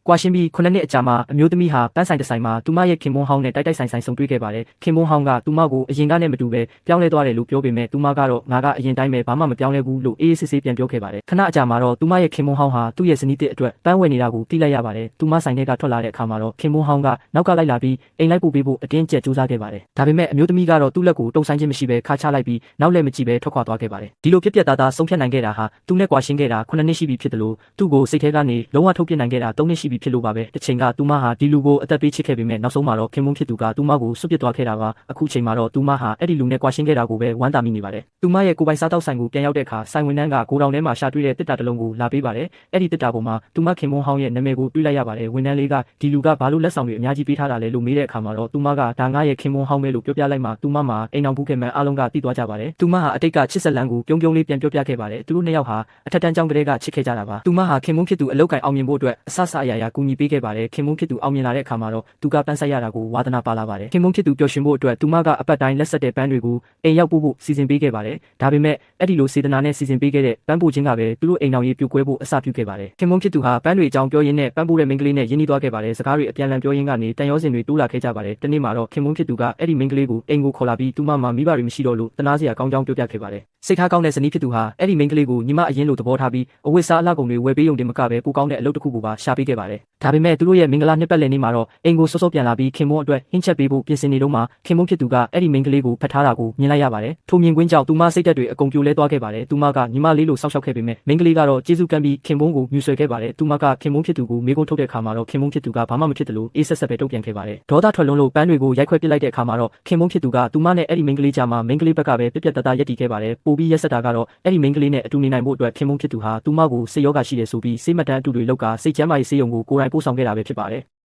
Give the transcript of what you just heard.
ကွာရှင်းပြီး9နှစ်အကြာမှာအမျိုးသမီးဟာပန်းဆိုင်တစ်ဆိုင်မှာသူမရဲ့ခင်ပွန်းဟောင်းနဲ့တိုက်တိုက်ဆိုင်ဆုံတွေ့ခဲ့ပါတယ်ခင်ပွန်းဟောင်းကသူမကိုအရင်ကနဲ့မတူပဲပြောင်းလဲသွားတယ်လို့ပြောပေမဲ့သူမကတော့ငါကအရင်တိုင်းပဲဘာမှမပြောင်းလဲဘူးလို့အေးအေးဆေးဆေးပြန်ပြောခဲ့ပါတယ်ခဏအကြာမှာတော့သူမရဲ့ခင်ပွန်းဟောင်းဟာသူ့ရဲ့ဇနီးတစ်အတွက်ပန်းဝယ်နေတာကိုသိလိုက်ရပါတယ်သူမဆိုင်ထဲကထွက်လာတဲ့အခါမှာတော့ခင်ပွန်းဟောင်းကနောက်ကလိုက်လာပြီးအိမ်လိုက်ပို့ပေးဖို့အတင်းကျပ်ကြိုးစားခဲ့ပါတယ်ဒါပေမဲ့အမျိုးသမီးကတော့သူ့လက်ကိုတုံဆိုင်ခြင်းမရှိပဲခါချလိုက်ပြီးနောက်လည်းမကြည့်ပဲထွက်ခွာသွားခဲ့ပါတယ်ဒီလိုပြက်ပြက်သားသားဆုံးဖြတ်နိုင်ခဲ့တာဟာသူနဲ့ကွာရှင်းခဲ့တာ9နှစ်ရှိပြီဖြစ်တယ်လို့သူ့ကိုစိတ်ထဲကနေလုံးဝထုတ်ပြစ်နိုင်ခဲ့တာ3နှစ်ရှိပြီဖြစ်လို့ပါပဲတစ်ချိန်ကသူမဟာဒီလူကိုအသက်ပေးချစ်ခဲ့ပေမဲ့နောက်ဆုံးမှာတော့ခင်မုန်းဖြစ်သူကသူမကိုစွန့်ပစ်သွားခဲ့တာပါအခုချိန်မှာတော့သူမဟာအဲ့ဒီလူနဲ့ကွာရှင်းခဲ့တာကိုပဲဝမ်းသာမိနေပါတယ်သူမရဲ့ကိုယ်ပိုင်စားတောက်ဆိုင်ကိုပြန်ရောက်တဲ့အခါဆိုင်ဝန်ထမ်းကကိုတောင်ထဲမှာရှာတွေ့တဲ့တစ်တာတစ်လုံးကိုလာပေးပါတယ်အဲ့ဒီတစ်တာပေါ်မှာသူမခင်မုန်းဟောင်းရဲ့နာမည်ကိုတွေ့လိုက်ရပါတယ်ဝန်ထမ်းလေးကဒီလူကဘာလို့လက်ဆောင်တွေအများကြီးပေးထားတာလဲလို့မေးတဲ့အခါမှာတော့သူမကဒါငါရဲ့ခင်မုန်းဟောင်းပဲလို့ပြောပြလိုက်မှသူမမှာအိမ်အောင်ဘူးခဲ့မှအားလုံးကသိသွားကြပါတယ်သူမဟာအတိတ်ကချစ်ဆက်လန်းကိုပြုံးပြုံးလေးပြန်ပြောပြခဲ့ပါတယ်သူတို့နှစ်ယောက်ဟာအထက်တန်းကျောင်းကလေးကချစ်ခဲ့ကြတာပါသူမဟာခင်မုန်းဖြစ်သူအလောက်ကန်အောင်မြင်ဖို့အတွက်အဆအရာကူညီပေးခဲ့ပါတယ်ခင်မုန်းဖြစ်သူအောင်မြင်လာတဲ့အခါမှာတော့သူကပန်းဆက်ရတာကိုဝါသနာပါလာပါတယ်ခင်မုန်းဖြစ်သူပျော်ရွှင်ဖို့အတွက်သူမကအပတ်တိုင်းလက်ဆက်တဲ့ပန်းတွေကိုအိမ်ရောက်ပို့ဖို့စီစဉ်ပေးခဲ့ပါတယ်ဒါပေမဲ့အဲ့ဒီလိုစေတနာနဲ့စီစဉ်ပေးခဲ့တဲ့ပန်းပို့ခြင်းကပဲသူတို့အိမ်တော်ရေးပြိုကွဲဖို့အစပြုခဲ့ပါတယ်ခင်မုန်းဖြစ်သူဟာပန်းတွေအကြောင်းပြောရင်းနဲ့ပန်းပို့တဲ့မိန်းကလေးနဲ့ရင်းနှီးသွားခဲ့ပါတယ်စကားတွေအပြန်အလှန်ပြောရင်းကနေတန်ရောစင်တွေတိုးလာခဲ့ကြပါတယ်တနေ့မှာတော့ခင်မုန်းဖြစ်သူကအဲ့ဒီမိန်းကလေးကိုအိမ်ကိုခေါ်လာပြီးသူမမှာမိဘတွေမရှိတော့လို့တနာစရာကောင်းကြောင်းပြောပြခဲ့ပါတယ်စိတ်ထားကောင်းတဲ့ဇနီးဖြစ်သူဟာအဲ့ဒီမိန်းကလေးကိုညီမအရင်လိုသဘောထားပြီးအဝတ်စားအလှကုန်တွေဝယ်ပေးုံတင်မကပဲပိုကောင်းတဲ့အလုပ်တစ်ခုကိုပါရှာပေးခဲ့ပါတယ်ဒါပေမဲ့သူတို့ရဲ့မင်္ဂလာနှစ်ပတ်လည်နေ့မှာတော့အိမ်ကိုစောစောပြန်လာပြီးခင်မုန်းအတွက်ဟင်းချက်ပေးဖို့ပြင်ဆင်နေတော့မှခင်မုန်းဖြစ်သူကအဲ့ဒီမိန်းကလေးကိုဖတ်ထားတာကိုမြင်လိုက်ရပါတယ်ထိုမြင်ကွင်းကြောင့်သူမစိတ်ဓာတ်တွေအကုန်ပြိုလဲသွားခဲ့ပါတယ်သူမကညီမလေးလိုစောင့်ရှောက်ခဲ့ပေမဲ့မိန်းကလေးကတော့ကျေးဇူးကမ်းပြီးခင်မုန်းကိုမြူဆွဲခဲ့ပါတယ်သူမကခင်မုန်းဖြစ်သူကိုမေးခွန်းထုတ်တဲ့အခါမှာတော့ခင်မုန်းဖြစ်သူကဘာမှမဖြစ်တယ်လို့အေးဆက်ဆက်ပဲတုံ့ပြန်ခဲ့ပါတယ်ဒေါသထွက်လွန်းလို့ပန်းတွေကိုရိုက်ခွဲပစ်လိုက်တဲ့အခါမှာတော့ခင်မုန်းဖြစ်သူကသူမနဲ့အဲ့ဒီမိန်းကလေးကြားမှာမိန်းကလေးဘက်ကပဲပြက်ပြက်တသားရက်တည်ခဲ့ပါတယ်ပိုပြီးရက်ဆက်တာကတော့အဲ့ဒီမိန်းကလေးနဲ့အတူနေနိုင်ဖို့အတွက်ခင်မုန်းဖြစ်သူဟာသူမကိုစိတ်ယောဂရှိတယ်ဆိုပြီးစိတ်မတန်းအတူတွေလောက်ကစိတ်ချမ်းသာရေးဆေးရုံကိုကိုယ်တိုင်ပို့ဆောင်ခဲ့တာပဲဖြစ်ပါတယ်